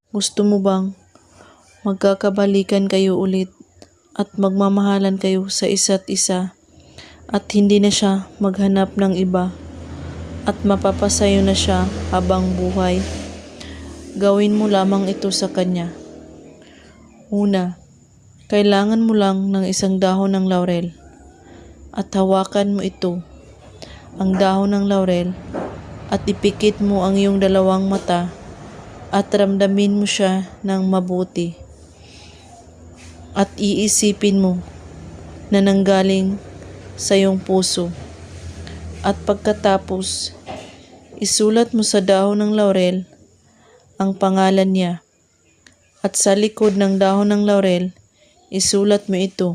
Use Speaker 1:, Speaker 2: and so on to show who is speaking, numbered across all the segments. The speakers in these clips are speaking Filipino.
Speaker 1: Gusto mo bang magkakabalikan kayo ulit at magmamahalan kayo sa isa't isa at hindi na siya maghanap ng iba at mapapasayo na siya habang buhay? Gawin mo lamang ito sa kanya. Una, kailangan mo lang ng isang dahon ng laurel at hawakan mo ito, ang dahon ng laurel, at ipikit mo ang iyong dalawang mata at ramdamin mo siya ng mabuti. At iisipin mo na nanggaling sa iyong puso. At pagkatapos, isulat mo sa dahon ng laurel ang pangalan niya. At sa likod ng dahon ng laurel, isulat mo ito.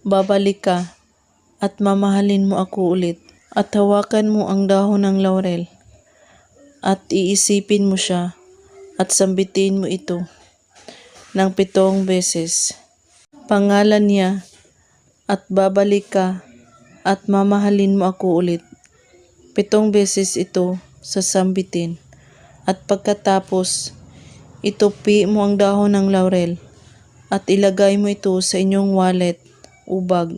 Speaker 1: Babalik ka at mamahalin mo ako ulit. At hawakan mo ang dahon ng laurel at iisipin mo siya at sambitin mo ito ng 7 beses. Pangalan niya at babalik ka at mamahalin mo ako ulit. 7 beses ito sasambitin. At pagkatapos, itupi mo ang dahon ng laurel at ilagay mo ito sa inyong wallet o bag.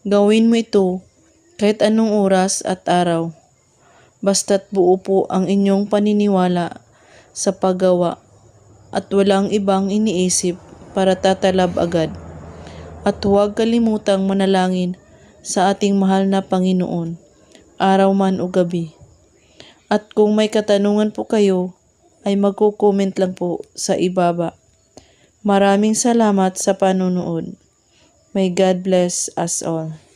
Speaker 1: Gawin mo ito kahit anong oras at araw. Basta't buo po ang inyong paniniwala sa paggawa at walang ibang iniisip para tatalab agad. At huwag kalimutang manalangin sa ating mahal na Panginoon, araw man o gabi. At kung may katanungan po kayo, ay magko-comment lang po sa ibaba. Maraming salamat sa panonood. May God bless us all.